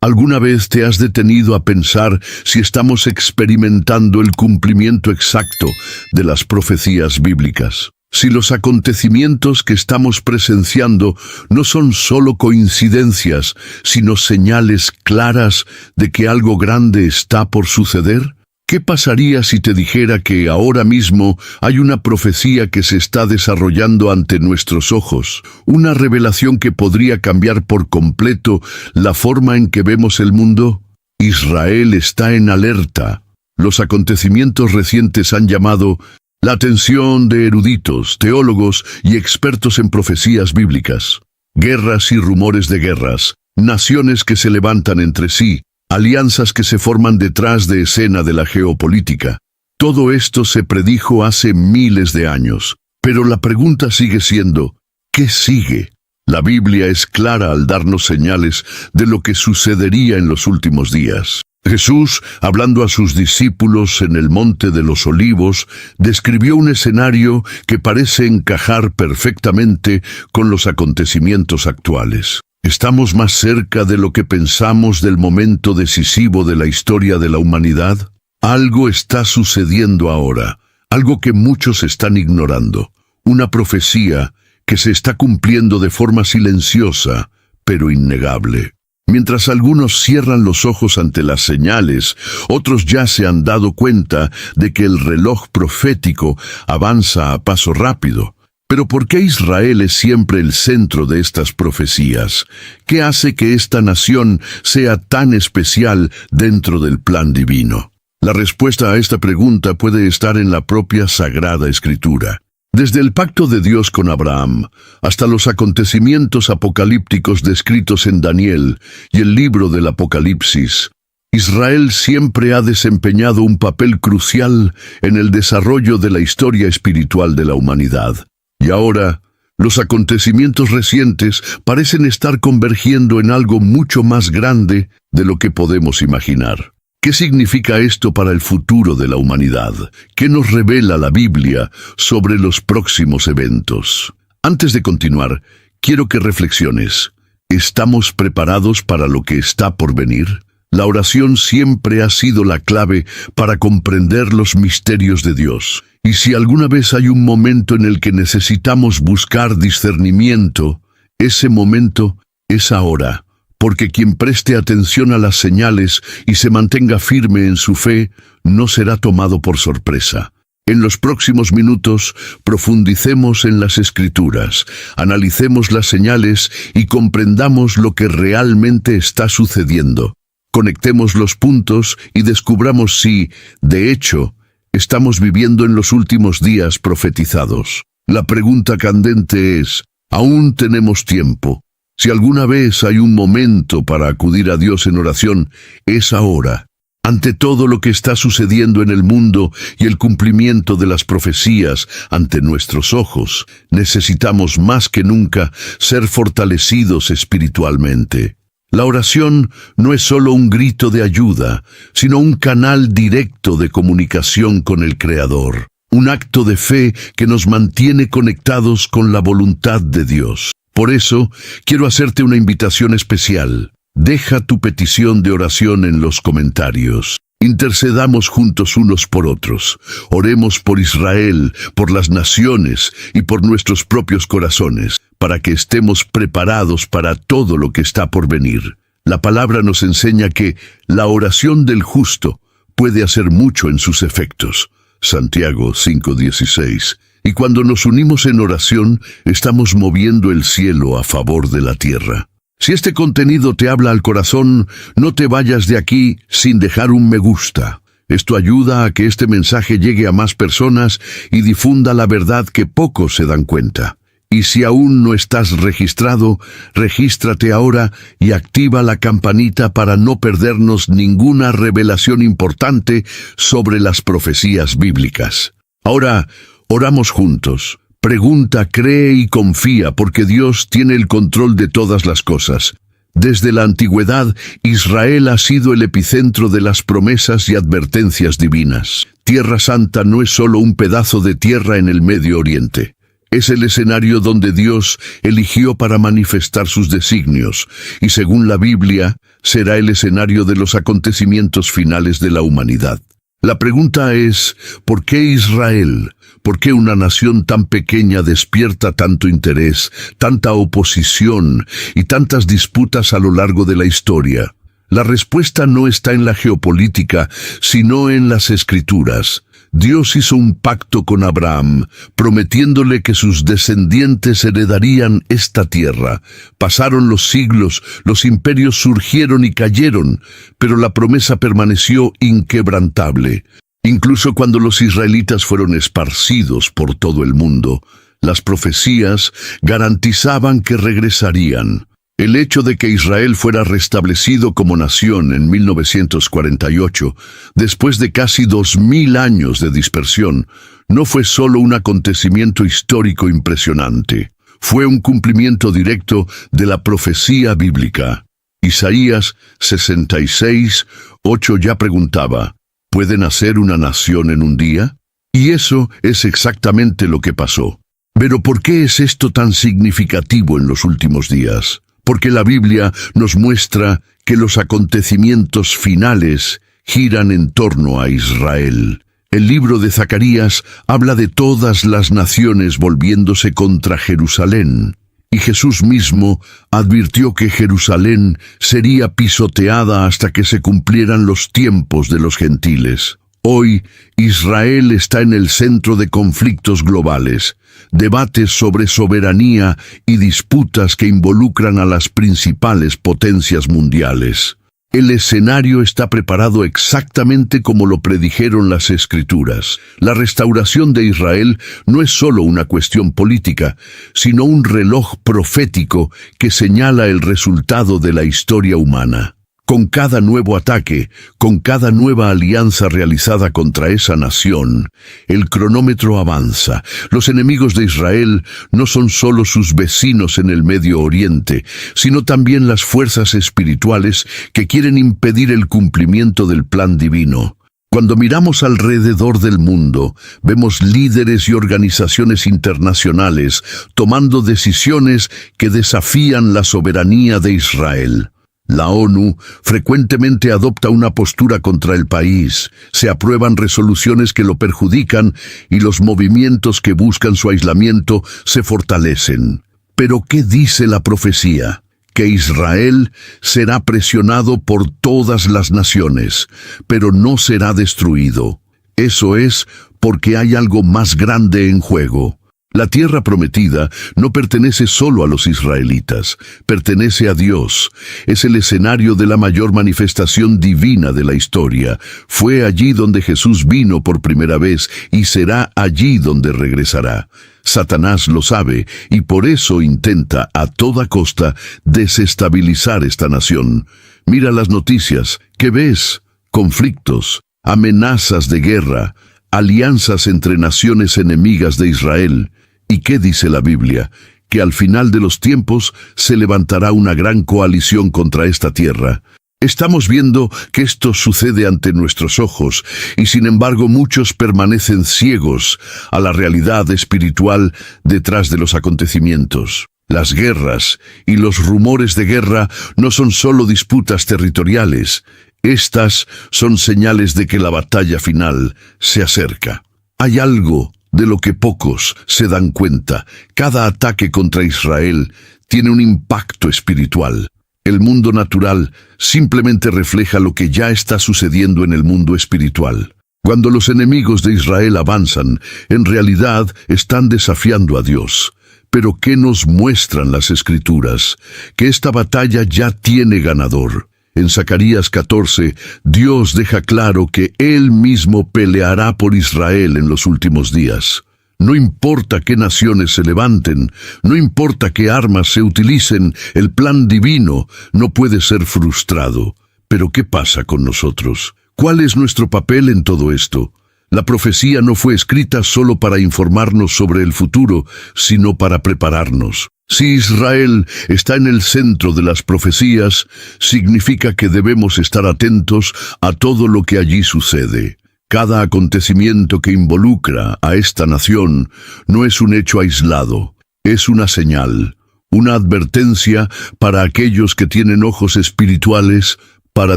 ¿Alguna vez te has detenido a pensar si estamos experimentando el cumplimiento exacto de las profecías bíblicas? Si los acontecimientos que estamos presenciando no son solo coincidencias, sino señales claras de que algo grande está por suceder. ¿Qué pasaría si te dijera que ahora mismo hay una profecía que se está desarrollando ante nuestros ojos? Una revelación que podría cambiar por completo la forma en que vemos el mundo. Israel está en alerta. Los acontecimientos recientes han llamado la atención de eruditos, teólogos y expertos en profecías bíblicas. Guerras y rumores de guerras, naciones que se levantan entre sí, alianzas que se forman detrás de escena de la geopolítica. Todo esto se predijo hace miles de años. Pero la pregunta sigue siendo, ¿qué sigue? La Biblia es clara al darnos señales de lo que sucedería en los últimos días. Jesús, hablando a sus discípulos en el Monte de los Olivos, describió un escenario que parece encajar perfectamente con los acontecimientos actuales. ¿Estamos más cerca de lo que pensamos del momento decisivo de la historia de la humanidad? Algo está sucediendo ahora, algo que muchos están ignorando. Una profecía que se está cumpliendo de forma silenciosa, pero innegable. Mientras algunos cierran los ojos ante las señales, otros ya se han dado cuenta de que el reloj profético avanza a paso rápido. Pero ¿por qué Israel es siempre el centro de estas profecías? ¿Qué hace que esta nación sea tan especial dentro del plan divino? La respuesta a esta pregunta puede estar en la propia Sagrada Escritura. Desde el pacto de Dios con Abraham hasta los acontecimientos apocalípticos descritos en Daniel y el libro del Apocalipsis, Israel siempre ha desempeñado un papel crucial en el desarrollo de la historia espiritual de la humanidad. Y ahora, los acontecimientos recientes parecen estar convergiendo en algo mucho más grande de lo que podemos imaginar. ¿Qué significa esto para el futuro de la humanidad? ¿Qué nos revela la Biblia sobre los próximos eventos? Antes de continuar, quiero que reflexiones. ¿Estamos preparados para lo que está por venir? La oración siempre ha sido la clave para comprender los misterios de Dios. Y si alguna vez hay un momento en el que necesitamos buscar discernimiento, ese momento es ahora. Porque quien preste atención a las señales y se mantenga firme en su fe, no será tomado por sorpresa. En los próximos minutos, profundicemos en las Escrituras, analicemos las señales y comprendamos lo que realmente está sucediendo. Conectemos los puntos y descubramos si, de hecho, estamos viviendo en los últimos días profetizados. La pregunta candente es, ¿aún tenemos tiempo? Si alguna vez hay un momento para acudir a Dios en oración, es ahora. Ante todo lo que está sucediendo en el mundo y el cumplimiento de las profecías ante nuestros ojos, necesitamos más que nunca ser fortalecidos espiritualmente. La oración no es solo un grito de ayuda, sino un canal directo de comunicación con el Creador. Un acto de fe que nos mantiene conectados con la voluntad de Dios. Por eso, quiero hacerte una invitación especial. Deja tu petición de oración en los comentarios. Intercedamos juntos unos por otros. Oremos por Israel, por las naciones y por nuestros propios corazones, para que estemos preparados para todo lo que está por venir. La palabra nos enseña que la oración del justo puede hacer mucho en sus efectos. Santiago 5:16. Y cuando nos unimos en oración, estamos moviendo el cielo a favor de la tierra. Si este contenido te habla al corazón, no te vayas de aquí sin dejar un me gusta. Esto ayuda a que este mensaje llegue a más personas y difunda la verdad que pocos se dan cuenta. Y si aún no estás registrado, regístrate ahora y activa la campanita para no perdernos ninguna revelación importante sobre las profecías bíblicas. Ahora, oramos juntos. Pregunta, cree y confía, porque Dios tiene el control de todas las cosas. Desde la antigüedad, Israel ha sido el epicentro de las promesas y advertencias divinas. Tierra Santa no es solo un pedazo de tierra en el Medio Oriente. Es el escenario donde Dios eligió para manifestar sus designios, y según la Biblia, será el escenario de los acontecimientos finales de la humanidad. La pregunta es, ¿por qué Israel? ¿Por qué una nación tan pequeña despierta tanto interés, tanta oposición y tantas disputas a lo largo de la historia? La respuesta no está en la geopolítica, sino en las Escrituras. Dios hizo un pacto con Abraham, prometiéndole que sus descendientes heredarían esta tierra. Pasaron los siglos, los imperios surgieron y cayeron, pero la promesa permaneció inquebrantable. Incluso cuando los israelitas fueron esparcidos por todo el mundo, las profecías garantizaban que regresarían. El hecho de que Israel fuera restablecido como nación en 1948, después de casi 2000 años de dispersión, no fue solo un acontecimiento histórico impresionante. Fue un cumplimiento directo de la profecía bíblica. Isaías 66:8 ya preguntaba, ¿puede nacer una nación en un día? Y eso es exactamente lo que pasó. Pero ¿por qué es esto tan significativo en los últimos días? Porque la Biblia nos muestra que los acontecimientos finales giran en torno a Israel. El libro de Zacarías habla de todas las naciones volviéndose contra Jerusalén. Y Jesús mismo advirtió que Jerusalén sería pisoteada hasta que se cumplieran los tiempos de los gentiles. Hoy, Israel está en el centro de conflictos globales, debates sobre soberanía y disputas que involucran a las principales potencias mundiales. El escenario está preparado exactamente como lo predijeron las Escrituras. La restauración de Israel no es solo una cuestión política, sino un reloj profético que señala el resultado de la historia humana. Con cada nuevo ataque, con cada nueva alianza realizada contra esa nación, el cronómetro avanza. Los enemigos de Israel no son solo sus vecinos en el Medio Oriente, sino también las fuerzas espirituales que quieren impedir el cumplimiento del plan divino. Cuando miramos alrededor del mundo, vemos líderes y organizaciones internacionales tomando decisiones que desafían la soberanía de Israel. La ONU frecuentemente adopta una postura contra el país, se aprueban resoluciones que lo perjudican y los movimientos que buscan su aislamiento se fortalecen. Pero ¿qué dice la profecía? Que Israel será presionado por todas las naciones, pero no será destruido. Eso es porque hay algo más grande en juego. La tierra prometida no pertenece solo a los israelitas, pertenece a Dios. Es el escenario de la mayor manifestación divina de la historia. Fue allí donde Jesús vino por primera vez y será allí donde regresará. Satanás lo sabe y por eso intenta a toda costa desestabilizar esta nación. Mira las noticias. ¿Qué ves? Conflictos, amenazas de guerra, alianzas entre naciones enemigas de Israel. ¿Y qué dice la Biblia? Que al final de los tiempos se levantará una gran coalición contra esta tierra. Estamos viendo que esto sucede ante nuestros ojos, y sin embargo muchos permanecen ciegos a la realidad espiritual detrás de los acontecimientos. Las guerras y los rumores de guerra no son solo disputas territoriales. Estas son señales de que la batalla final se acerca. Hay algo de lo que pocos se dan cuenta. Cada ataque contra Israel tiene un impacto espiritual. El mundo natural simplemente refleja lo que ya está sucediendo en el mundo espiritual. Cuando los enemigos de Israel avanzan, en realidad están desafiando a Dios. Pero ¿qué nos muestran las Escrituras? Que esta batalla ya tiene ganador. En Zacarías 14, Dios deja claro que Él mismo peleará por Israel en los últimos días. No importa qué naciones se levanten, no importa qué armas se utilicen, el plan divino no puede ser frustrado. Pero ¿qué pasa con nosotros? ¿Cuál es nuestro papel en todo esto? La profecía no fue escrita solo para informarnos sobre el futuro, sino para prepararnos. Si Israel está en el centro de las profecías, significa que debemos estar atentos a todo lo que allí sucede. Cada acontecimiento que involucra a esta nación no es un hecho aislado, es una señal, una advertencia para aquellos que tienen ojos espirituales para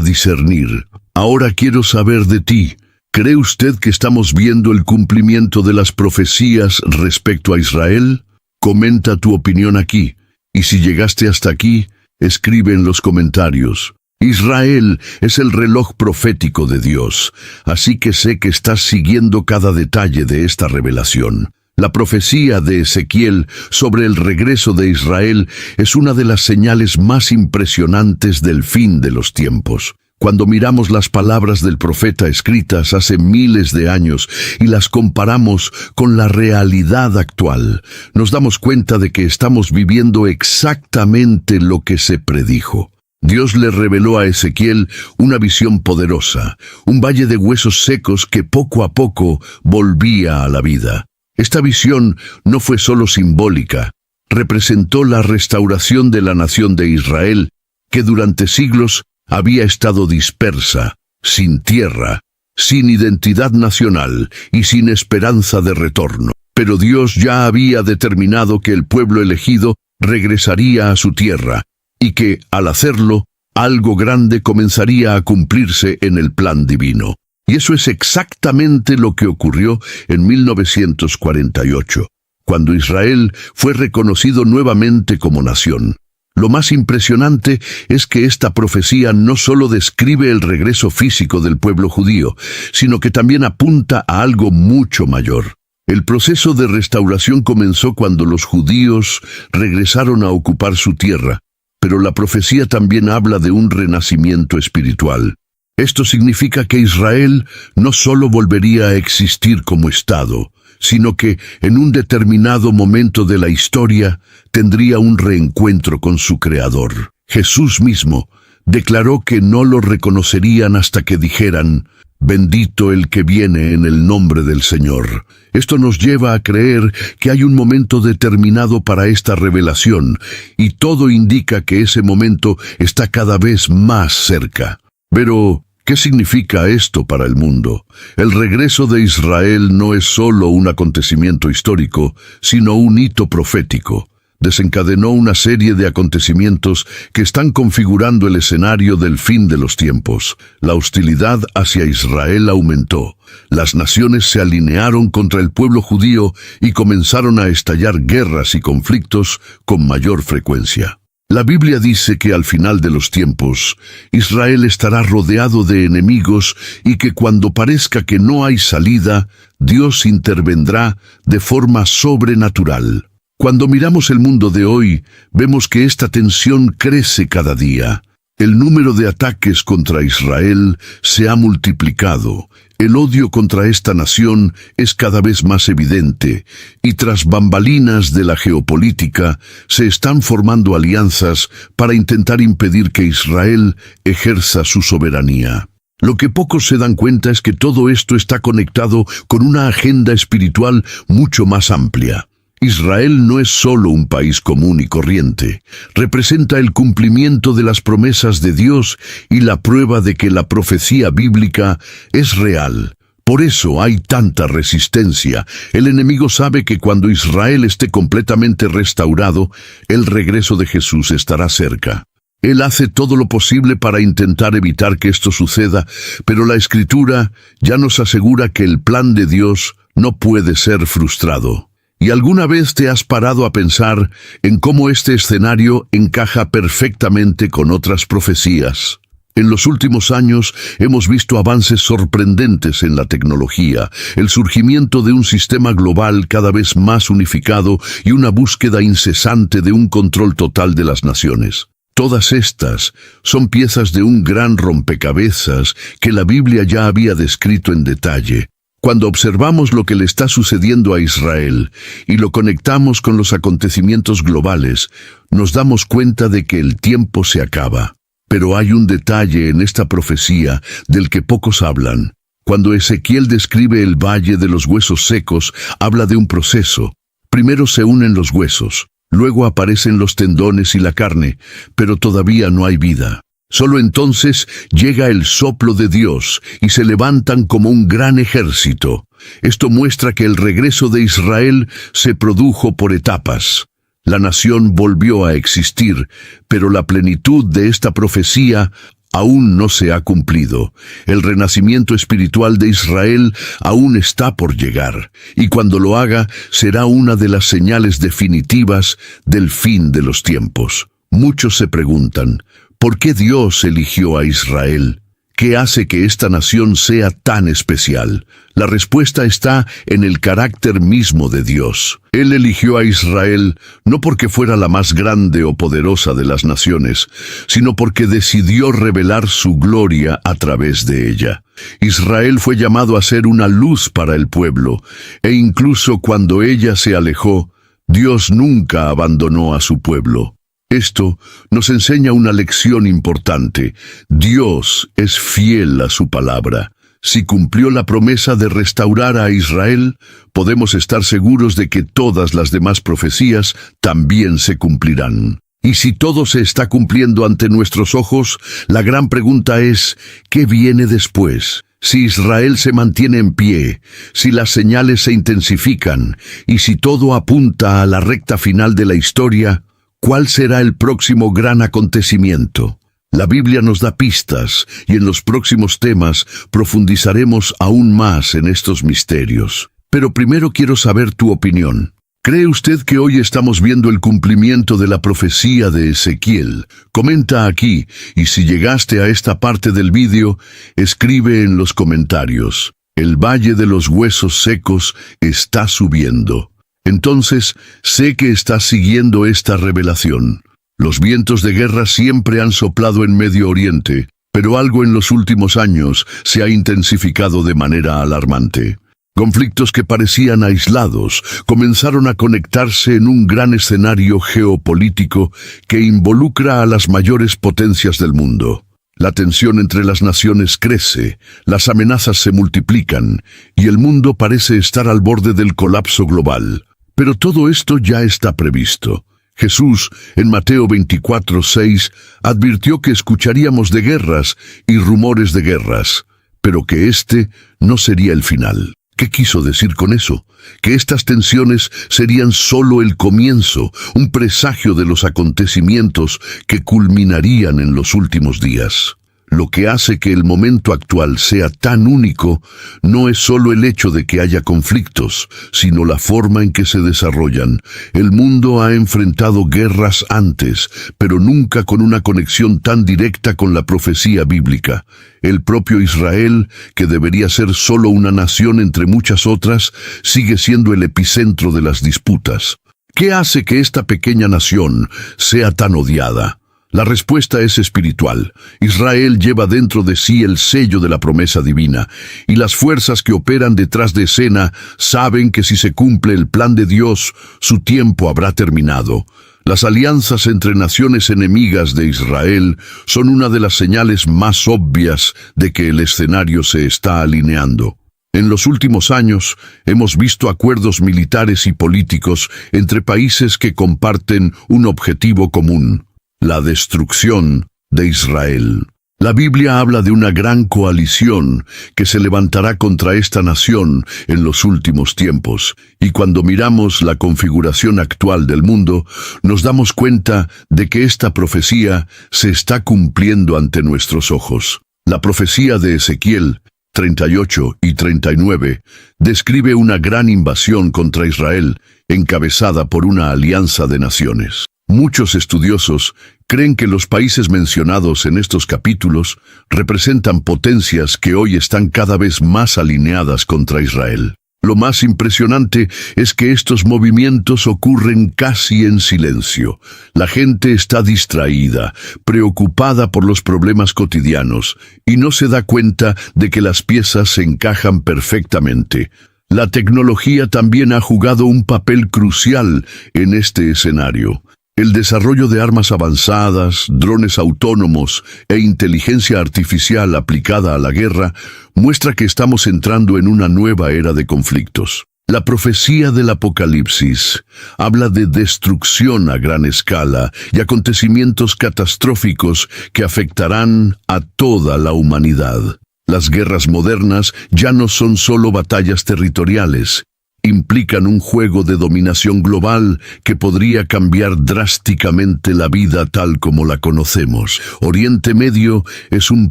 discernir. Ahora quiero saber de ti. ¿Cree usted que estamos viendo el cumplimiento de las profecías respecto a Israel? Comenta tu opinión aquí. Y si llegaste hasta aquí, escribe en los comentarios. Israel es el reloj profético de Dios, así que sé que estás siguiendo cada detalle de esta revelación. La profecía de Ezequiel sobre el regreso de Israel es una de las señales más impresionantes del fin de los tiempos. Cuando miramos las palabras del profeta escritas hace miles de años y las comparamos con la realidad actual, nos damos cuenta de que estamos viviendo exactamente lo que se predijo. Dios le reveló a Ezequiel una visión poderosa, un valle de huesos secos que poco a poco volvía a la vida. Esta visión no fue solo simbólica, representó la restauración de la nación de Israel, que durante siglos había estado dispersa, sin tierra, sin identidad nacional y sin esperanza de retorno. Pero Dios ya había determinado que el pueblo elegido regresaría a su tierra, y que, al hacerlo, algo grande comenzaría a cumplirse en el plan divino. Y eso es exactamente lo que ocurrió en 1948, cuando Israel fue reconocido nuevamente como nación. Lo más impresionante es que esta profecía no solo describe el regreso físico del pueblo judío, sino que también apunta a algo mucho mayor. El proceso de restauración comenzó cuando los judíos regresaron a ocupar su tierra, pero la profecía también habla de un renacimiento espiritual. Esto significa que Israel no solo volvería a existir como Estado, sino que en un determinado momento de la historia tendría un reencuentro con su Creador. Jesús mismo declaró que no lo reconocerían hasta que dijeran: «Bendito el que viene en el nombre del Señor». Esto nos lleva a creer que hay un momento determinado para esta revelación, y todo indica que ese momento está cada vez más cerca. Pero, ¿qué significa esto para el mundo? El regreso de Israel no es solo un acontecimiento histórico, sino un hito profético. Desencadenó una serie de acontecimientos que están configurando el escenario del fin de los tiempos. La hostilidad hacia Israel aumentó. Las naciones se alinearon contra el pueblo judío y comenzaron a estallar guerras y conflictos con mayor frecuencia. La Biblia dice que al final de los tiempos, Israel estará rodeado de enemigos y que cuando parezca que no hay salida, Dios intervendrá de forma sobrenatural. Cuando miramos el mundo de hoy, vemos que esta tensión crece cada día. El número de ataques contra Israel se ha multiplicado. El odio contra esta nación es cada vez más evidente, y tras bambalinas de la geopolítica se están formando alianzas para intentar impedir que Israel ejerza su soberanía. Lo que pocos se dan cuenta es que todo esto está conectado con una agenda espiritual mucho más amplia. Israel no es solo un país común y corriente, representa el cumplimiento de las promesas de Dios y la prueba de que la profecía bíblica es real. Por eso hay tanta resistencia. El enemigo sabe que cuando Israel esté completamente restaurado, el regreso de Jesús estará cerca. Él hace todo lo posible para intentar evitar que esto suceda, pero la Escritura ya nos asegura que el plan de Dios no puede ser frustrado. ¿Y alguna vez te has parado a pensar en cómo este escenario encaja perfectamente con otras profecías? En los últimos años hemos visto avances sorprendentes en la tecnología, el surgimiento de un sistema global cada vez más unificado y una búsqueda incesante de un control total de las naciones. Todas estas son piezas de un gran rompecabezas que la Biblia ya había descrito en detalle. Cuando observamos lo que le está sucediendo a Israel y lo conectamos con los acontecimientos globales, nos damos cuenta de que el tiempo se acaba. Pero hay un detalle en esta profecía del que pocos hablan. Cuando Ezequiel describe el valle de los huesos secos, habla de un proceso. Primero se unen los huesos, luego aparecen los tendones y la carne, pero todavía no hay vida. Solo entonces llega el soplo de Dios y se levantan como un gran ejército. Esto muestra que el regreso de Israel se produjo por etapas. La nación volvió a existir, pero la plenitud de esta profecía aún no se ha cumplido. El renacimiento espiritual de Israel aún está por llegar, y cuando lo haga, será una de las señales definitivas del fin de los tiempos. Muchos se preguntan, ¿por qué Dios eligió a Israel? ¿Qué hace que esta nación sea tan especial? La respuesta está en el carácter mismo de Dios. Él eligió a Israel no porque fuera la más grande o poderosa de las naciones, sino porque decidió revelar su gloria a través de ella. Israel fue llamado a ser una luz para el pueblo, e incluso cuando ella se alejó, Dios nunca abandonó a su pueblo. Esto nos enseña una lección importante. Dios es fiel a su palabra. Si cumplió la promesa de restaurar a Israel, podemos estar seguros de que todas las demás profecías también se cumplirán. Y si todo se está cumpliendo ante nuestros ojos, la gran pregunta es, ¿qué viene después? Si Israel se mantiene en pie, si las señales se intensifican, y si todo apunta a la recta final de la historia, ¿cuál será el próximo gran acontecimiento? La Biblia nos da pistas, y en los próximos temas profundizaremos aún más en estos misterios. Pero primero quiero saber tu opinión. ¿Cree usted que hoy estamos viendo el cumplimiento de la profecía de Ezequiel? Comenta aquí, y si llegaste a esta parte del vídeo, escribe en los comentarios. El valle de los huesos secos está subiendo. Entonces, sé que estás siguiendo esta revelación. Los vientos de guerra siempre han soplado en Medio Oriente, pero algo en los últimos años se ha intensificado de manera alarmante. Conflictos que parecían aislados comenzaron a conectarse en un gran escenario geopolítico que involucra a las mayores potencias del mundo. La tensión entre las naciones crece, las amenazas se multiplican, y el mundo parece estar al borde del colapso global. Pero todo esto ya está previsto. Jesús, en Mateo 24:6, advirtió que escucharíamos de guerras y rumores de guerras, pero que este no sería el final. ¿Qué quiso decir con eso? Que estas tensiones serían solo el comienzo, un presagio de los acontecimientos que culminarían en los últimos días. Lo que hace que el momento actual sea tan único no es solo el hecho de que haya conflictos, sino la forma en que se desarrollan. El mundo ha enfrentado guerras antes, pero nunca con una conexión tan directa con la profecía bíblica. El propio Israel, que debería ser solo una nación entre muchas otras, sigue siendo el epicentro de las disputas. ¿Qué hace que esta pequeña nación sea tan odiada? La respuesta es espiritual. Israel lleva dentro de sí el sello de la promesa divina, y las fuerzas que operan detrás de escena saben que si se cumple el plan de Dios, su tiempo habrá terminado. Las alianzas entre naciones enemigas de Israel son una de las señales más obvias de que el escenario se está alineando. En los últimos años, hemos visto acuerdos militares y políticos entre países que comparten un objetivo común: la destrucción de Israel. La Biblia habla de una gran coalición que se levantará contra esta nación en los últimos tiempos, y cuando miramos la configuración actual del mundo, nos damos cuenta de que esta profecía se está cumpliendo ante nuestros ojos. La profecía de Ezequiel 38 y 39 describe una gran invasión contra Israel, encabezada por una alianza de naciones. Muchos estudiosos creen que los países mencionados en estos capítulos representan potencias que hoy están cada vez más alineadas contra Israel. Lo más impresionante es que estos movimientos ocurren casi en silencio. La gente está distraída, preocupada por los problemas cotidianos, y no se da cuenta de que las piezas se encajan perfectamente. La tecnología también ha jugado un papel crucial en este escenario. El desarrollo de armas avanzadas, drones autónomos e inteligencia artificial aplicada a la guerra muestra que estamos entrando en una nueva era de conflictos. La profecía del Apocalipsis habla de destrucción a gran escala y acontecimientos catastróficos que afectarán a toda la humanidad. Las guerras modernas ya no son solo batallas territoriales. implican un juego de dominación global que podría cambiar drásticamente la vida tal como la conocemos. Oriente Medio es un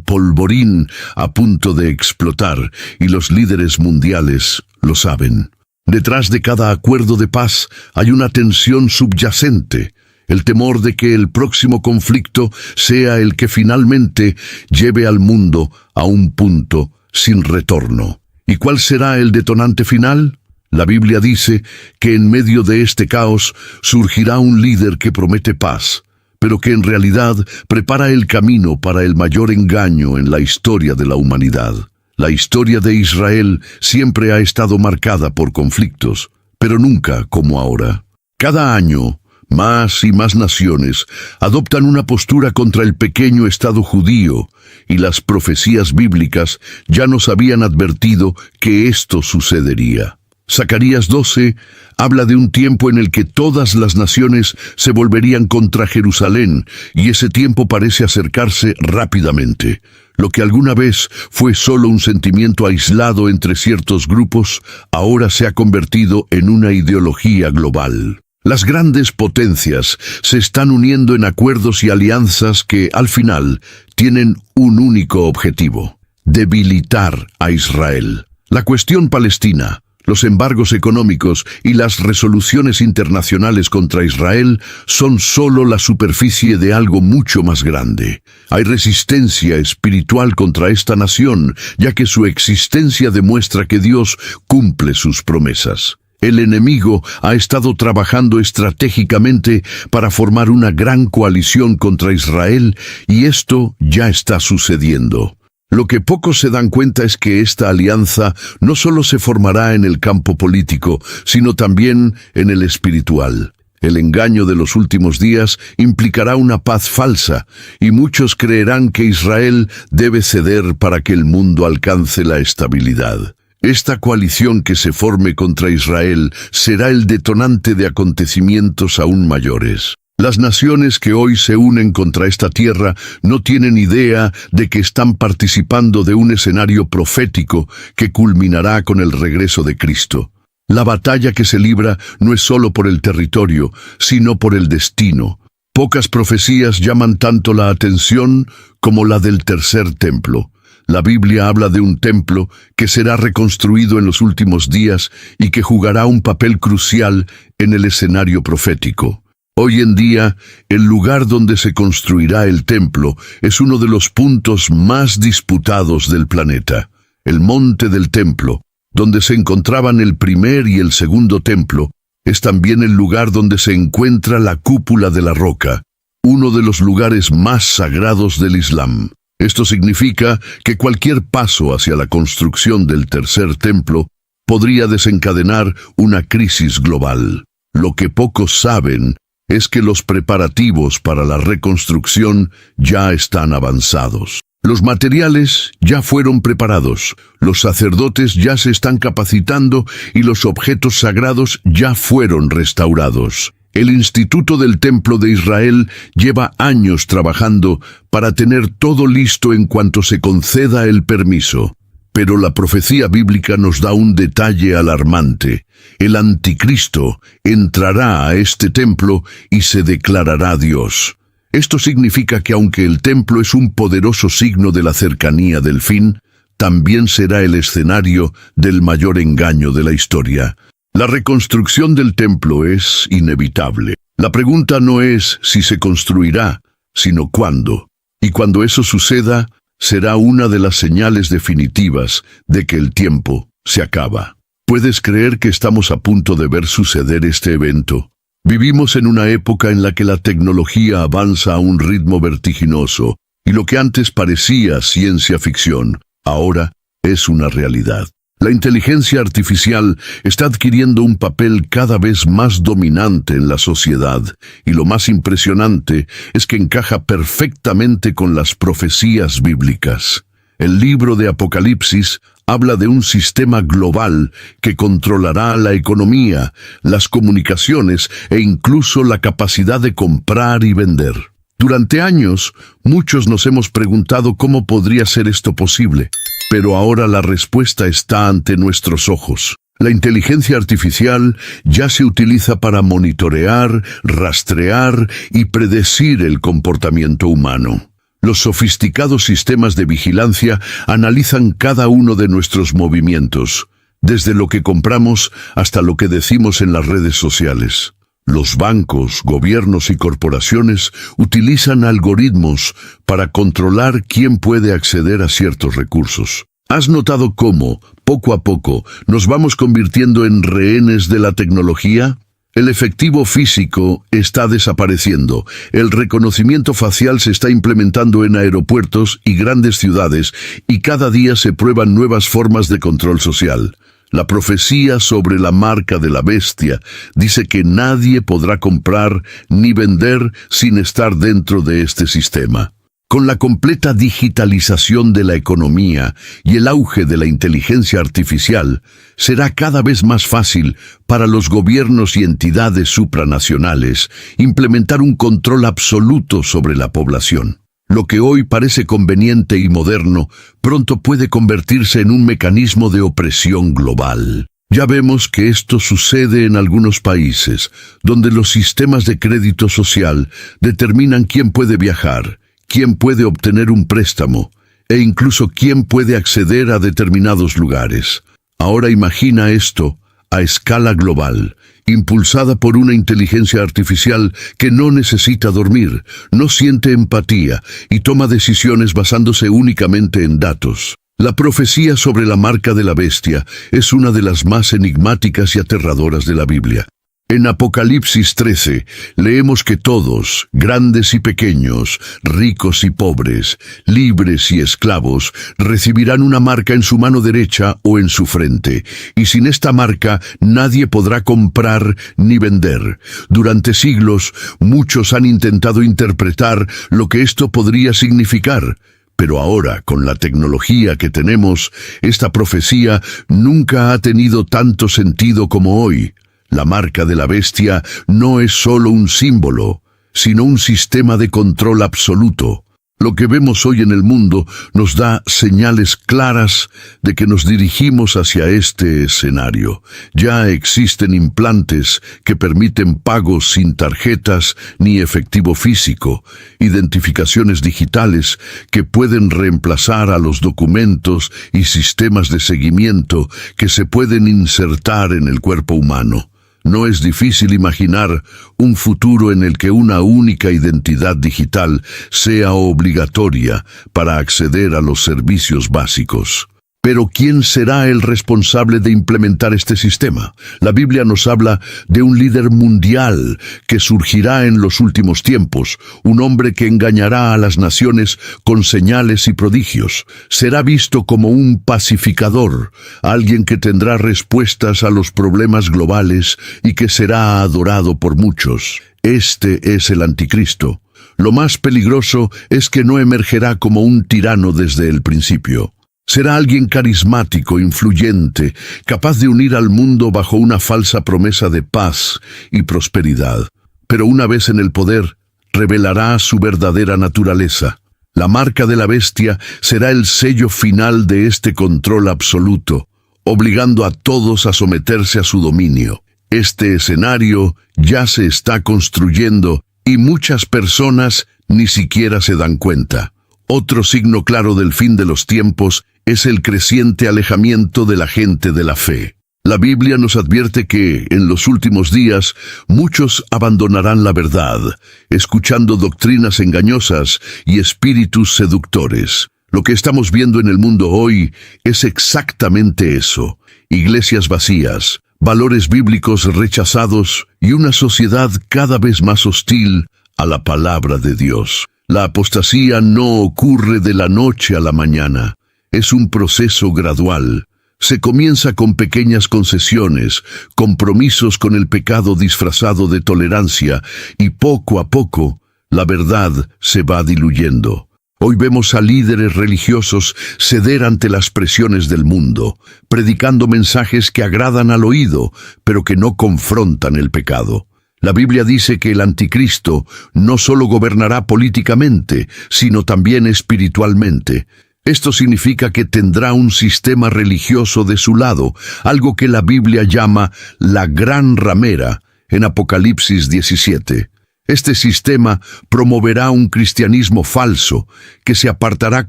polvorín a punto de explotar y los líderes mundiales lo saben. Detrás de cada acuerdo de paz hay una tensión subyacente, el temor de que el próximo conflicto sea el que finalmente lleve al mundo a un punto sin retorno. ¿Y cuál será el detonante final? La Biblia dice que en medio de este caos surgirá un líder que promete paz, pero que en realidad prepara el camino para el mayor engaño en la historia de la humanidad. La historia de Israel siempre ha estado marcada por conflictos, pero nunca como ahora. Cada año, más y más naciones adoptan una postura contra el pequeño Estado judío, y las profecías bíblicas ya nos habían advertido que esto sucedería. Zacarías 12 habla de un tiempo en el que todas las naciones se volverían contra Jerusalén, y ese tiempo parece acercarse rápidamente. Lo que alguna vez fue solo un sentimiento aislado entre ciertos grupos, ahora se ha convertido en una ideología global. Las grandes potencias se están uniendo en acuerdos y alianzas que, al final, tienen un único objetivo: debilitar a Israel. La cuestión palestina, los embargos económicos y las resoluciones internacionales contra Israel son solo la superficie de algo mucho más grande. Hay resistencia espiritual contra esta nación, ya que su existencia demuestra que Dios cumple sus promesas. El enemigo ha estado trabajando estratégicamente para formar una gran coalición contra Israel, y esto ya está sucediendo. Lo que pocos se dan cuenta es que esta alianza no solo se formará en el campo político, sino también en el espiritual. El engaño de los últimos días implicará una paz falsa, y muchos creerán que Israel debe ceder para que el mundo alcance la estabilidad. Esta coalición que se forme contra Israel será el detonante de acontecimientos aún mayores. Las naciones que hoy se unen contra esta tierra no tienen idea de que están participando de un escenario profético que culminará con el regreso de Cristo. La batalla que se libra no es solo por el territorio, sino por el destino. Pocas profecías llaman tanto la atención como la del tercer templo. La Biblia habla de un templo que será reconstruido en los últimos días y que jugará un papel crucial en el escenario profético. Hoy en día, el lugar donde se construirá el templo es uno de los puntos más disputados del planeta. El monte del templo, donde se encontraban el primer y el segundo templo, es también el lugar donde se encuentra la cúpula de la roca, uno de los lugares más sagrados del Islam. Esto significa que cualquier paso hacia la construcción del tercer templo podría desencadenar una crisis global. Lo que pocos saben es que los preparativos para la reconstrucción ya están avanzados. Los materiales ya fueron preparados, los sacerdotes ya se están capacitando y los objetos sagrados ya fueron restaurados. El Instituto del Templo de Israel lleva años trabajando para tener todo listo en cuanto se conceda el permiso. Pero la profecía bíblica nos da un detalle alarmante. El anticristo entrará a este templo y se declarará Dios. Esto significa que aunque el templo es un poderoso signo de la cercanía del fin, también será el escenario del mayor engaño de la historia. La reconstrucción del templo es inevitable. La pregunta no es si se construirá, sino cuándo. Y cuando eso suceda, será una de las señales definitivas de que el tiempo se acaba. ¿Puedes creer que estamos a punto de ver suceder este evento? Vivimos en una época en la que la tecnología avanza a un ritmo vertiginoso, y lo que antes parecía ciencia ficción, ahora es una realidad. La inteligencia artificial está adquiriendo un papel cada vez más dominante en la sociedad, y lo más impresionante es que encaja perfectamente con las profecías bíblicas. El libro de Apocalipsis habla de un sistema global que controlará la economía, las comunicaciones e incluso la capacidad de comprar y vender. Durante años, muchos nos hemos preguntado cómo podría ser esto posible. Pero ahora la respuesta está ante nuestros ojos. La inteligencia artificial ya se utiliza para monitorear, rastrear y predecir el comportamiento humano. Los sofisticados sistemas de vigilancia analizan cada uno de nuestros movimientos, desde lo que compramos hasta lo que decimos en las redes sociales. Los bancos, gobiernos y corporaciones utilizan algoritmos para controlar quién puede acceder a ciertos recursos. ¿Has notado cómo, poco a poco, nos vamos convirtiendo en rehenes de la tecnología? El efectivo físico está desapareciendo. El reconocimiento facial se está implementando en aeropuertos y grandes ciudades, y cada día se prueban nuevas formas de control social. La profecía sobre la marca de la bestia dice que nadie podrá comprar ni vender sin estar dentro de este sistema. Con la completa digitalización de la economía y el auge de la inteligencia artificial, será cada vez más fácil para los gobiernos y entidades supranacionales implementar un control absoluto sobre la población. Lo que hoy parece conveniente y moderno, pronto puede convertirse en un mecanismo de opresión global. Ya vemos que esto sucede en algunos países, donde los sistemas de crédito social determinan quién puede viajar, quién puede obtener un préstamo e incluso quién puede acceder a determinados lugares. Ahora imagina esto a escala global, impulsada por una inteligencia artificial que no necesita dormir, no siente empatía y toma decisiones basándose únicamente en datos. La profecía sobre la marca de la bestia es una de las más enigmáticas y aterradoras de la Biblia. En Apocalipsis 13 leemos que todos, grandes y pequeños, ricos y pobres, libres y esclavos, recibirán una marca en su mano derecha o en su frente, y sin esta marca nadie podrá comprar ni vender. Durante siglos, muchos han intentado interpretar lo que esto podría significar. Pero ahora, con la tecnología que tenemos, esta profecía nunca ha tenido tanto sentido como hoy. La marca de la bestia no es solo un símbolo, sino un sistema de control absoluto. Lo que vemos hoy en el mundo nos da señales claras de que nos dirigimos hacia este escenario. Ya existen implantes que permiten pagos sin tarjetas ni efectivo físico, identificaciones digitales que pueden reemplazar a los documentos y sistemas de seguimiento que se pueden insertar en el cuerpo humano. No es difícil imaginar un futuro en el que una única identidad digital sea obligatoria para acceder a los servicios básicos. Pero ¿quién será el responsable de implementar este sistema? La Biblia nos habla de un líder mundial que surgirá en los últimos tiempos, un hombre que engañará a las naciones con señales y prodigios. Será visto como un pacificador, alguien que tendrá respuestas a los problemas globales y que será adorado por muchos. Este es el anticristo. Lo más peligroso es que no emergerá como un tirano desde el principio. Será alguien carismático, influyente, capaz de unir al mundo bajo una falsa promesa de paz y prosperidad. Pero una vez en el poder, revelará su verdadera naturaleza. La marca de la bestia será el sello final de este control absoluto, obligando a todos a someterse a su dominio. Este escenario ya se está construyendo y muchas personas ni siquiera se dan cuenta. Otro signo claro del fin de los tiempos es el creciente alejamiento de la gente de la fe. La Biblia nos advierte que, en los últimos días, muchos abandonarán la verdad, escuchando doctrinas engañosas y espíritus seductores. Lo que estamos viendo en el mundo hoy es exactamente eso: iglesias vacías, valores bíblicos rechazados y una sociedad cada vez más hostil a la palabra de Dios. La apostasía no ocurre de la noche a la mañana. Es un proceso gradual. Se comienza con pequeñas concesiones, compromisos con el pecado disfrazado de tolerancia, y poco a poco la verdad se va diluyendo. Hoy vemos a líderes religiosos ceder ante las presiones del mundo, predicando mensajes que agradan al oído, pero que no confrontan el pecado. La Biblia dice que el anticristo no solo gobernará políticamente, sino también espiritualmente. Esto significa que tendrá un sistema religioso de su lado, algo que la Biblia llama la gran ramera en Apocalipsis 17. Este sistema promoverá un cristianismo falso que se apartará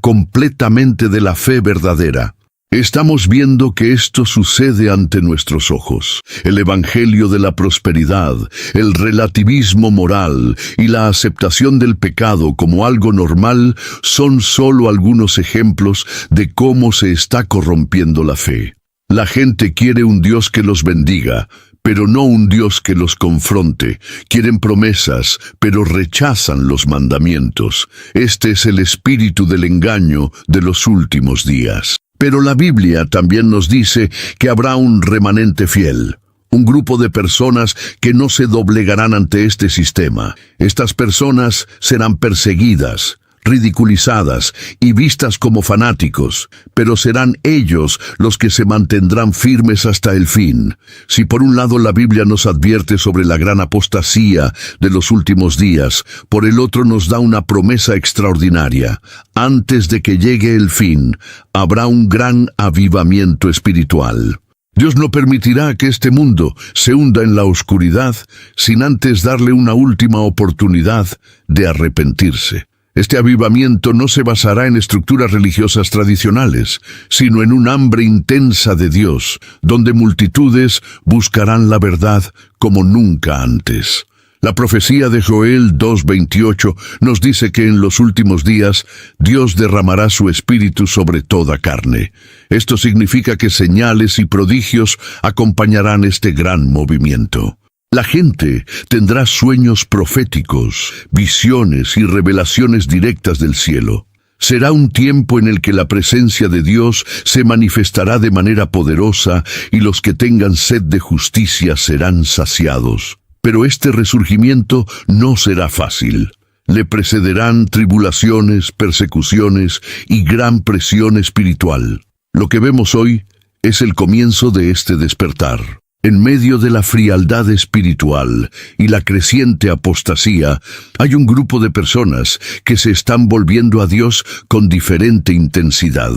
completamente de la fe verdadera. Estamos viendo que esto sucede ante nuestros ojos. El evangelio de la prosperidad, el relativismo moral y la aceptación del pecado como algo normal son solo algunos ejemplos de cómo se está corrompiendo la fe. La gente quiere un Dios que los bendiga, pero no un Dios que los confronte. Quieren promesas, pero rechazan los mandamientos. Este es el espíritu del engaño de los últimos días. Pero la Biblia también nos dice que habrá un remanente fiel, un grupo de personas que no se doblegarán ante este sistema. Estas personas serán perseguidas, ridiculizadas y vistas como fanáticos, pero serán ellos los que se mantendrán firmes hasta el fin. Si por un lado la Biblia nos advierte sobre la gran apostasía de los últimos días, por el otro nos da una promesa extraordinaria. Antes de que llegue el fin, habrá un gran avivamiento espiritual. Dios no permitirá que este mundo se hunda en la oscuridad sin antes darle una última oportunidad de arrepentirse. Este avivamiento no se basará en estructuras religiosas tradicionales, sino en un hambre intensa de Dios, donde multitudes buscarán la verdad como nunca antes. La profecía de Joel 2:28 nos dice que en los últimos días Dios derramará su espíritu sobre toda carne. Esto significa que señales y prodigios acompañarán este gran movimiento. La gente tendrá sueños proféticos, visiones y revelaciones directas del cielo. Será un tiempo en el que la presencia de Dios se manifestará de manera poderosa y los que tengan sed de justicia serán saciados. Pero este resurgimiento no será fácil. Le precederán tribulaciones, persecuciones y gran presión espiritual. Lo que vemos hoy es el comienzo de este despertar. En medio de la frialdad espiritual y la creciente apostasía, hay un grupo de personas que se están volviendo a Dios con diferente intensidad.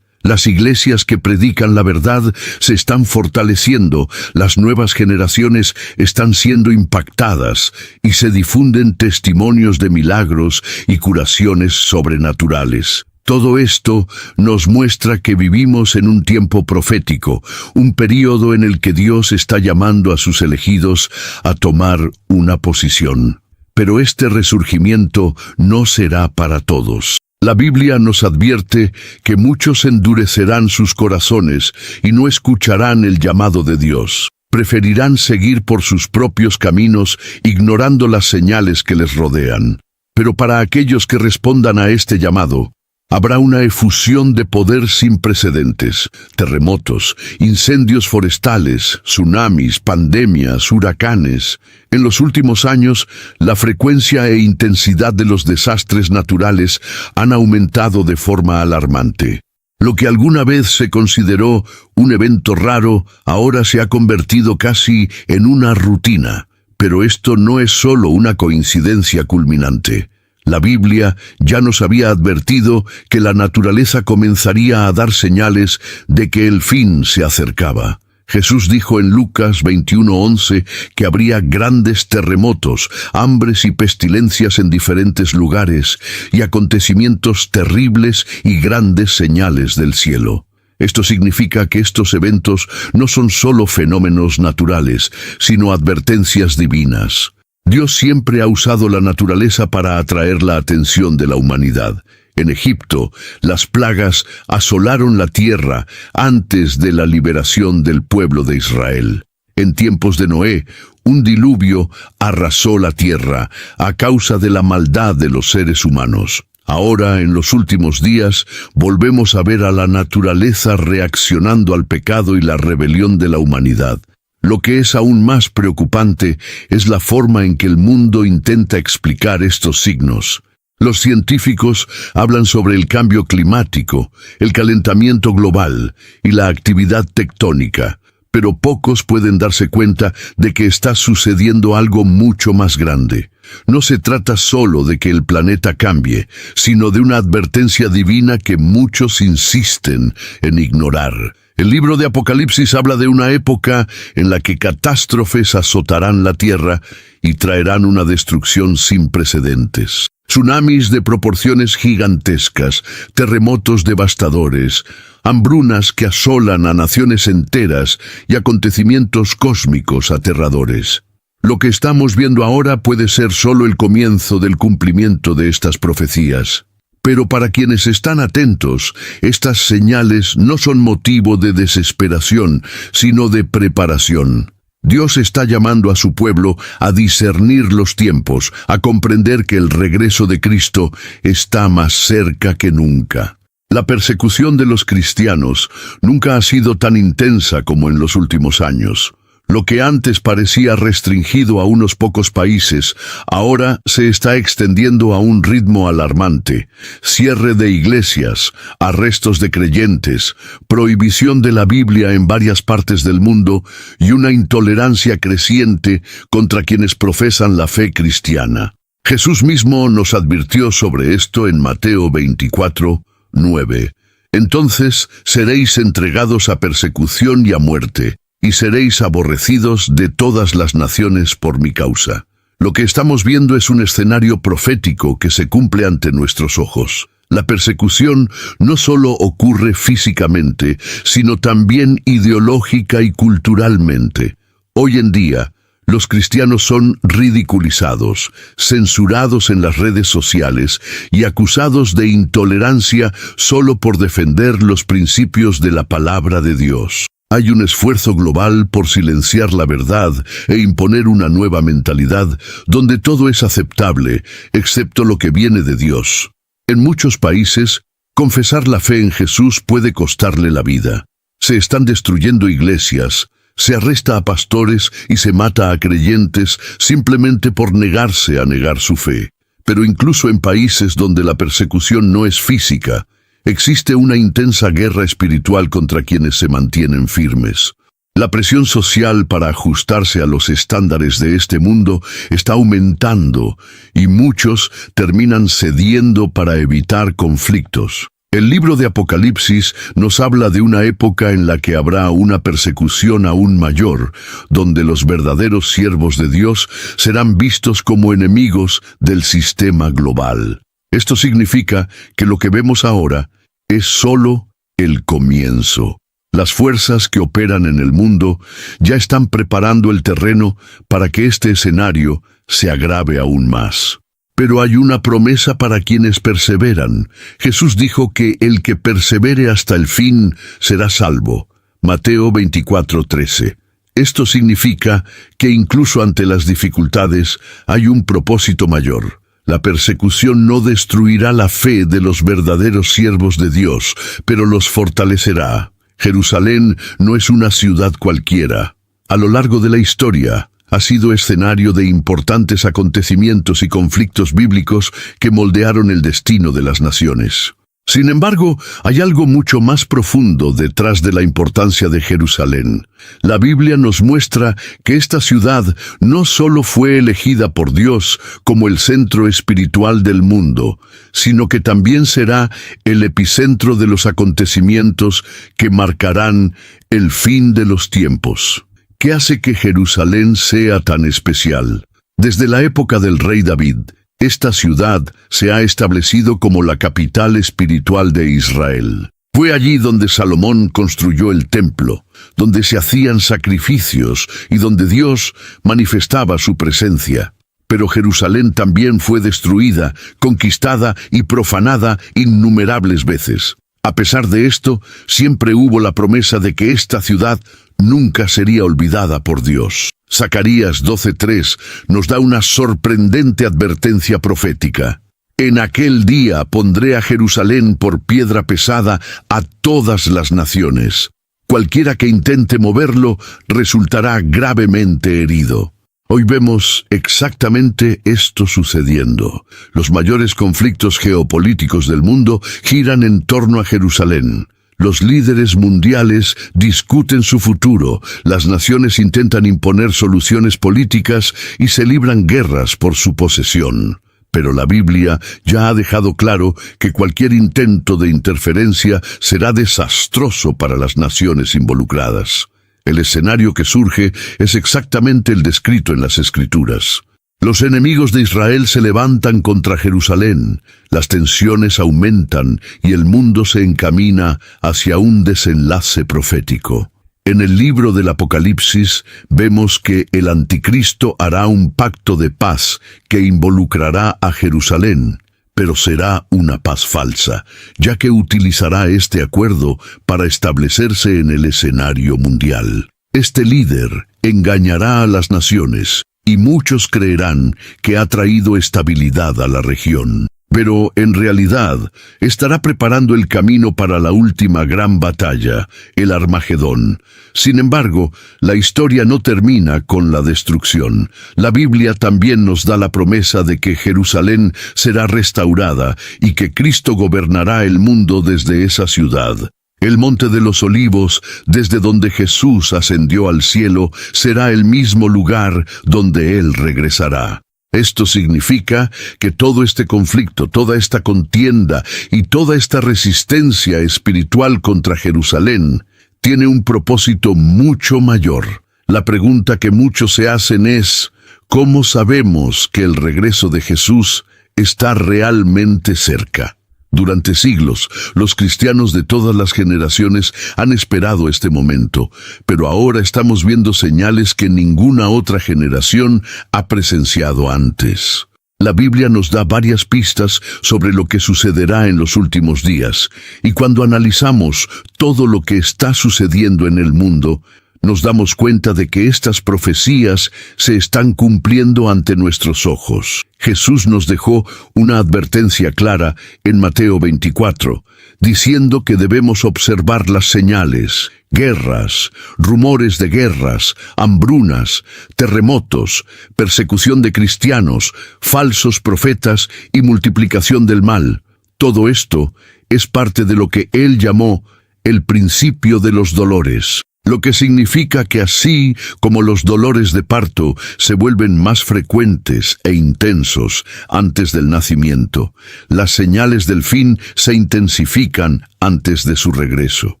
Las iglesias que predican la verdad se están fortaleciendo, las nuevas generaciones están siendo impactadas y se difunden testimonios de milagros y curaciones sobrenaturales. Todo esto nos muestra que vivimos en un tiempo profético, un período en el que Dios está llamando a sus elegidos a tomar una posición. Pero este resurgimiento no será para todos. La Biblia nos advierte que muchos endurecerán sus corazones y no escucharán el llamado de Dios. Preferirán seguir por sus propios caminos, ignorando las señales que les rodean. Pero para aquellos que respondan a este llamado, habrá una efusión de poder sin precedentes. Terremotos, incendios forestales, tsunamis, pandemias, huracanes. En los últimos años, la frecuencia e intensidad de los desastres naturales han aumentado de forma alarmante. Lo que alguna vez se consideró un evento raro, ahora se ha convertido casi en una rutina. Pero esto no es solo una coincidencia culminante. La Biblia ya nos había advertido que la naturaleza comenzaría a dar señales de que el fin se acercaba. Jesús dijo en Lucas 21:11 que habría grandes terremotos, hambres y pestilencias en diferentes lugares, y acontecimientos terribles y grandes señales del cielo. Esto significa que estos eventos no son solo fenómenos naturales, sino advertencias divinas. Dios siempre ha usado la naturaleza para atraer la atención de la humanidad. En Egipto, las plagas asolaron la tierra antes de la liberación del pueblo de Israel. En tiempos de Noé, un diluvio arrasó la tierra a causa de la maldad de los seres humanos. Ahora, en los últimos días, volvemos a ver a la naturaleza reaccionando al pecado y la rebelión de la humanidad. Lo que es aún más preocupante es la forma en que el mundo intenta explicar estos signos. Los científicos hablan sobre el cambio climático, el calentamiento global y la actividad tectónica, pero pocos pueden darse cuenta de que está sucediendo algo mucho más grande. No se trata solo de que el planeta cambie, sino de una advertencia divina que muchos insisten en ignorar. El libro de Apocalipsis habla de una época en la que catástrofes azotarán la tierra y traerán una destrucción sin precedentes. Tsunamis de proporciones gigantescas, terremotos devastadores, hambrunas que asolan a naciones enteras y acontecimientos cósmicos aterradores. Lo que estamos viendo ahora puede ser solo el comienzo del cumplimiento de estas profecías. Pero para quienes están atentos, estas señales no son motivo de desesperación, sino de preparación. Dios está llamando a su pueblo a discernir los tiempos, a comprender que el regreso de Cristo está más cerca que nunca. La persecución de los cristianos nunca ha sido tan intensa como en los últimos años. Lo que antes parecía restringido a unos pocos países, ahora se está extendiendo a un ritmo alarmante. Cierre de iglesias, arrestos de creyentes, prohibición de la Biblia en varias partes del mundo y una intolerancia creciente contra quienes profesan la fe cristiana. Jesús mismo nos advirtió sobre esto en Mateo 24:9. Entonces seréis entregados a persecución y a muerte, y seréis aborrecidos de todas las naciones por mi causa. Lo que estamos viendo es un escenario profético que se cumple ante nuestros ojos. La persecución no solo ocurre físicamente, sino también ideológica y culturalmente. Hoy en día, los cristianos son ridiculizados, censurados en las redes sociales y acusados de intolerancia solo por defender los principios de la palabra de Dios. Hay un esfuerzo global por silenciar la verdad e imponer una nueva mentalidad donde todo es aceptable, excepto lo que viene de Dios. En muchos países, confesar la fe en Jesús puede costarle la vida. Se están destruyendo iglesias, se arresta a pastores y se mata a creyentes simplemente por negarse a negar su fe. Pero incluso en países donde la persecución no es física, existe una intensa guerra espiritual contra quienes se mantienen firmes. La presión social para ajustarse a los estándares de este mundo está aumentando y muchos terminan cediendo para evitar conflictos. El libro de Apocalipsis nos habla de una época en la que habrá una persecución aún mayor, donde los verdaderos siervos de Dios serán vistos como enemigos del sistema global. Esto significa que lo que vemos ahora es solo el comienzo. Las fuerzas que operan en el mundo ya están preparando el terreno para que este escenario se agrave aún más. Pero hay una promesa para quienes perseveran. Jesús dijo que el que persevere hasta el fin será salvo. Mateo 24:13. Esto significa que incluso ante las dificultades hay un propósito mayor. La persecución no destruirá la fe de los verdaderos siervos de Dios, pero los fortalecerá. Jerusalén no es una ciudad cualquiera. A lo largo de la historia, ha sido escenario de importantes acontecimientos y conflictos bíblicos que moldearon el destino de las naciones. Sin embargo, hay algo mucho más profundo detrás de la importancia de Jerusalén. La Biblia nos muestra que esta ciudad no solo fue elegida por Dios como el centro espiritual del mundo, sino que también será el epicentro de los acontecimientos que marcarán el fin de los tiempos. ¿Qué hace que Jerusalén sea tan especial? Desde la época del rey David, esta ciudad se ha establecido como la capital espiritual de Israel. Fue allí donde Salomón construyó el templo, donde se hacían sacrificios y donde Dios manifestaba su presencia. Pero Jerusalén también fue destruida, conquistada y profanada innumerables veces. A pesar de esto, siempre hubo la promesa de que esta ciudad nunca sería olvidada por Dios. Zacarías 12:3 nos da una sorprendente advertencia profética. En aquel día pondré a Jerusalén por piedra pesada a todas las naciones. Cualquiera que intente moverlo resultará gravemente herido. Hoy vemos exactamente esto sucediendo. Los mayores conflictos geopolíticos del mundo giran en torno a Jerusalén. Los líderes mundiales discuten su futuro, las naciones intentan imponer soluciones políticas y se libran guerras por su posesión. Pero la Biblia ya ha dejado claro que cualquier intento de interferencia será desastroso para las naciones involucradas. El escenario que surge es exactamente el descrito en las Escrituras. Los enemigos de Israel se levantan contra Jerusalén, las tensiones aumentan y el mundo se encamina hacia un desenlace profético. En el libro del Apocalipsis vemos que el anticristo hará un pacto de paz que involucrará a Jerusalén, pero será una paz falsa, ya que utilizará este acuerdo para establecerse en el escenario mundial. Este líder engañará a las naciones, y muchos creerán que ha traído estabilidad a la región. Pero, en realidad, estará preparando el camino para la última gran batalla, el Armagedón. Sin embargo, la historia no termina con la destrucción. La Biblia también nos da la promesa de que Jerusalén será restaurada y que Cristo gobernará el mundo desde esa ciudad. El Monte de los Olivos, desde donde Jesús ascendió al cielo, será el mismo lugar donde Él regresará. Esto significa que todo este conflicto, toda esta contienda y toda esta resistencia espiritual contra Jerusalén tiene un propósito mucho mayor. La pregunta que muchos se hacen es, ¿cómo sabemos que el regreso de Jesús está realmente cerca? Durante siglos, los cristianos de todas las generaciones han esperado este momento, pero ahora estamos viendo señales que ninguna otra generación ha presenciado antes. La Biblia nos da varias pistas sobre lo que sucederá en los últimos días, y cuando analizamos todo lo que está sucediendo en el mundo, nos damos cuenta de que estas profecías se están cumpliendo ante nuestros ojos. Jesús nos dejó una advertencia clara en Mateo 24, diciendo que debemos observar las señales, guerras, rumores de guerras, hambrunas, terremotos, persecución de cristianos, falsos profetas y multiplicación del mal. Todo esto es parte de lo que Él llamó el principio de los dolores. Lo que significa que así como los dolores de parto se vuelven más frecuentes e intensos antes del nacimiento, las señales del fin se intensifican antes de su regreso.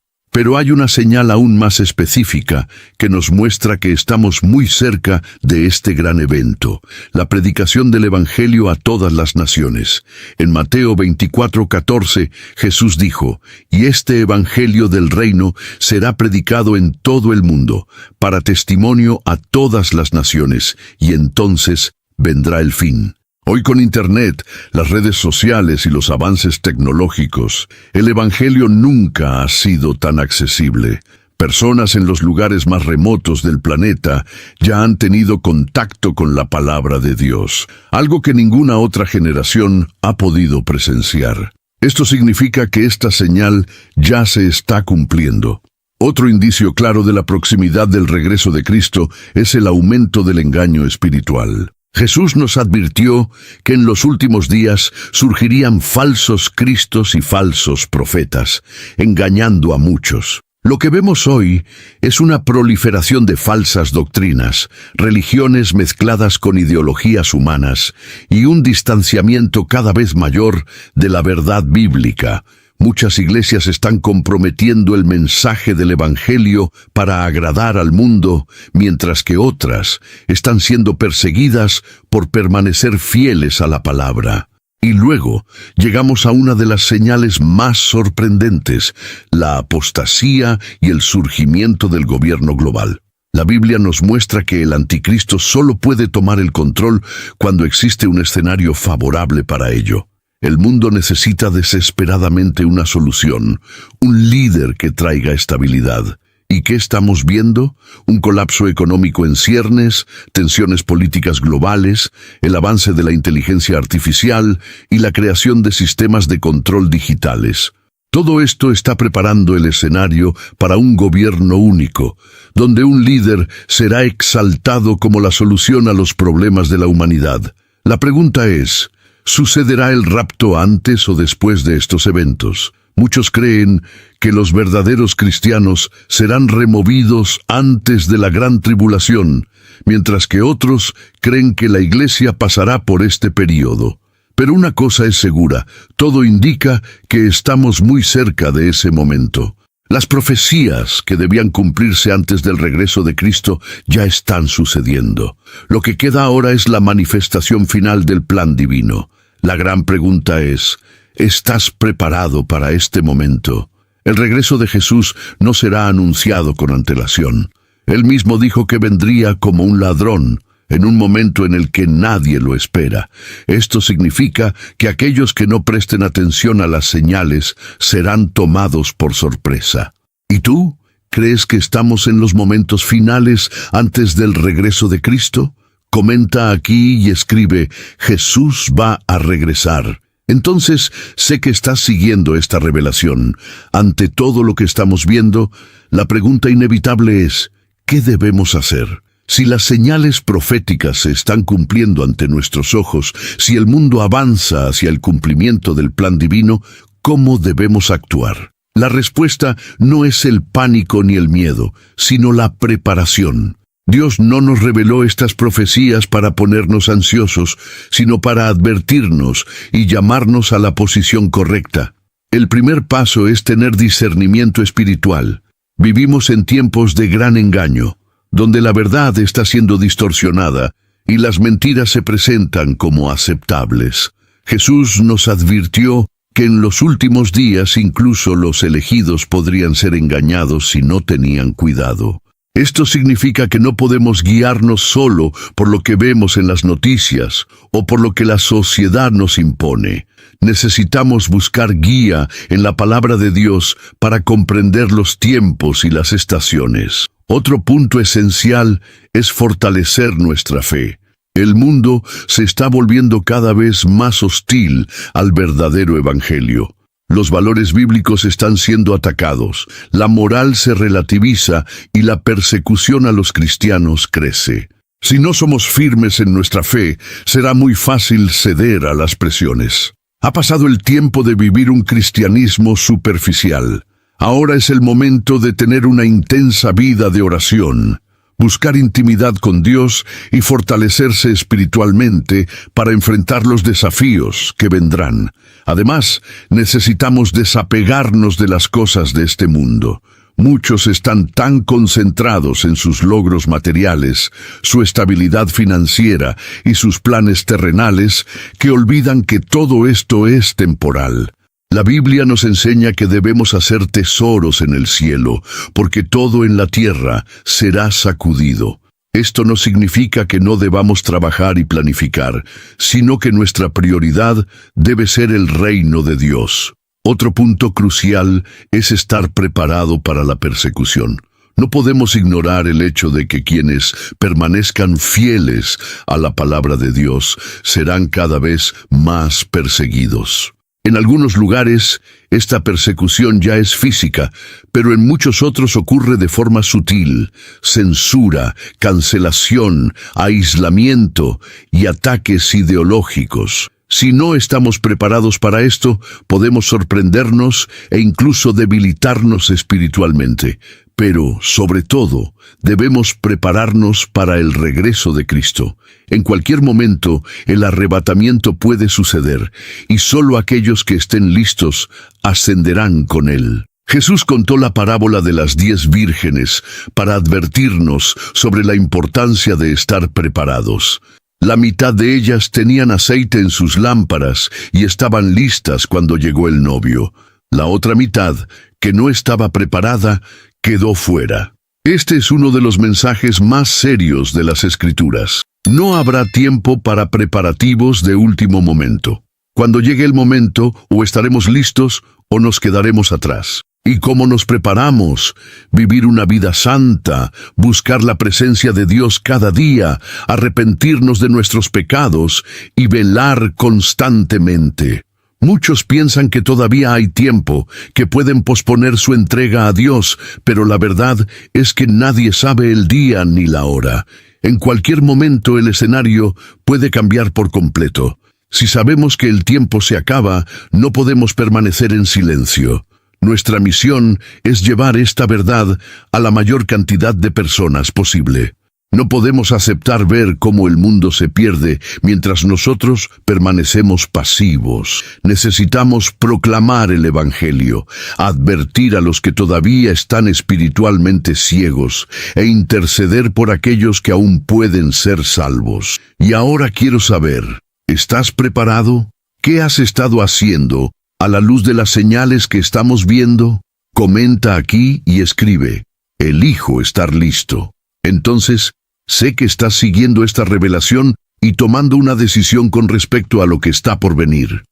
Pero hay una señal aún más específica que nos muestra que estamos muy cerca de este gran evento, la predicación del Evangelio a todas las naciones. En Mateo 24:14, Jesús dijo, «Y este Evangelio del reino será predicado en todo el mundo, para testimonio a todas las naciones, y entonces vendrá el fin». Hoy con Internet, las redes sociales y los avances tecnológicos, el Evangelio nunca ha sido tan accesible. Personas en los lugares más remotos del planeta ya han tenido contacto con la palabra de Dios, algo que ninguna otra generación ha podido presenciar. Esto significa que esta señal ya se está cumpliendo. Otro indicio claro de la proximidad del regreso de Cristo es el aumento del engaño espiritual. Jesús nos advirtió que en los últimos días surgirían falsos cristos y falsos profetas, engañando a muchos. Lo que vemos hoy es una proliferación de falsas doctrinas, religiones mezcladas con ideologías humanas y un distanciamiento cada vez mayor de la verdad bíblica. Muchas iglesias están comprometiendo el mensaje del Evangelio para agradar al mundo, mientras que otras están siendo perseguidas por permanecer fieles a la palabra. Y luego llegamos a una de las señales más sorprendentes, la apostasía y el surgimiento del gobierno global. La Biblia nos muestra que el anticristo solo puede tomar el control cuando existe un escenario favorable para ello. El mundo necesita desesperadamente una solución, un líder que traiga estabilidad. ¿Y qué estamos viendo? Un colapso económico en ciernes, tensiones políticas globales, el avance de la inteligencia artificial y la creación de sistemas de control digitales. Todo esto está preparando el escenario para un gobierno único, donde un líder será exaltado como la solución a los problemas de la humanidad. La pregunta es, ¿sucederá el rapto antes o después de estos eventos? Muchos creen que los verdaderos cristianos serán removidos antes de la gran tribulación, mientras que otros creen que la Iglesia pasará por este período. Pero una cosa es segura, todo indica que estamos muy cerca de ese momento. Las profecías que debían cumplirse antes del regreso de Cristo ya están sucediendo. Lo que queda ahora es la manifestación final del plan divino. La gran pregunta es, ¿estás preparado para este momento? El regreso de Jesús no será anunciado con antelación. Él mismo dijo que vendría como un ladrón, en un momento en el que nadie lo espera. Esto significa que aquellos que no presten atención a las señales serán tomados por sorpresa. ¿Y tú? ¿Crees que estamos en los momentos finales antes del regreso de Cristo? Comenta aquí y escribe, Jesús va a regresar. Entonces, sé que estás siguiendo esta revelación. Ante todo lo que estamos viendo, la pregunta inevitable es, ¿qué debemos hacer? Si las señales proféticas se están cumpliendo ante nuestros ojos, si el mundo avanza hacia el cumplimiento del plan divino, ¿cómo debemos actuar? La respuesta no es el pánico ni el miedo, sino la preparación. Dios no nos reveló estas profecías para ponernos ansiosos, sino para advertirnos y llamarnos a la posición correcta. El primer paso es tener discernimiento espiritual. Vivimos en tiempos de gran engaño, donde la verdad está siendo distorsionada y las mentiras se presentan como aceptables. Jesús nos advirtió que en los últimos días incluso los elegidos podrían ser engañados si no tenían cuidado. Esto significa que no podemos guiarnos solo por lo que vemos en las noticias o por lo que la sociedad nos impone. Necesitamos buscar guía en la palabra de Dios para comprender los tiempos y las estaciones. Otro punto esencial es fortalecer nuestra fe. El mundo se está volviendo cada vez más hostil al verdadero evangelio. Los valores bíblicos están siendo atacados, la moral se relativiza y la persecución a los cristianos crece. Si no somos firmes en nuestra fe, será muy fácil ceder a las presiones. Ha pasado el tiempo de vivir un cristianismo superficial. Ahora es el momento de tener una intensa vida de oración, buscar intimidad con Dios y fortalecerse espiritualmente para enfrentar los desafíos que vendrán. Además, necesitamos desapegarnos de las cosas de este mundo. Muchos están tan concentrados en sus logros materiales, su estabilidad financiera y sus planes terrenales que olvidan que todo esto es temporal. La Biblia nos enseña que debemos hacer tesoros en el cielo, porque todo en la tierra será sacudido. Esto no significa que no debamos trabajar y planificar, sino que nuestra prioridad debe ser el reino de Dios. Otro punto crucial es estar preparado para la persecución. No podemos ignorar el hecho de que quienes permanezcan fieles a la palabra de Dios serán cada vez más perseguidos. En algunos lugares, esta persecución ya es física, pero en muchos otros ocurre de forma sutil: censura, cancelación, aislamiento y ataques ideológicos. Si no estamos preparados para esto, podemos sorprendernos e incluso debilitarnos espiritualmente. Pero, sobre todo, debemos prepararnos para el regreso de Cristo. En cualquier momento, el arrebatamiento puede suceder, y solo aquellos que estén listos ascenderán con Él. Jesús contó la parábola de las 10 vírgenes para advertirnos sobre la importancia de estar preparados. La mitad de ellas tenían aceite en sus lámparas y estaban listas cuando llegó el novio. La otra mitad, que no estaba preparada, quedó fuera. Este es uno de los mensajes más serios de las Escrituras. No habrá tiempo para preparativos de último momento. Cuando llegue el momento, o estaremos listos o nos quedaremos atrás. ¿Y cómo nos preparamos? Vivir una vida santa, buscar la presencia de Dios cada día, arrepentirnos de nuestros pecados y velar constantemente. Muchos piensan que todavía hay tiempo, que pueden posponer su entrega a Dios, pero la verdad es que nadie sabe el día ni la hora. En cualquier momento el escenario puede cambiar por completo. Si sabemos que el tiempo se acaba, no podemos permanecer en silencio. Nuestra misión es llevar esta verdad a la mayor cantidad de personas posible. No podemos aceptar ver cómo el mundo se pierde mientras nosotros permanecemos pasivos. Necesitamos proclamar el Evangelio, advertir a los que todavía están espiritualmente ciegos e interceder por aquellos que aún pueden ser salvos. Y ahora quiero saber, ¿estás preparado? ¿Qué has estado haciendo a la luz de las señales que estamos viendo? Comenta aquí y escribe, elijo estar listo. Entonces, sé que estás siguiendo esta revelación y tomando una decisión con respecto a lo que está por venir.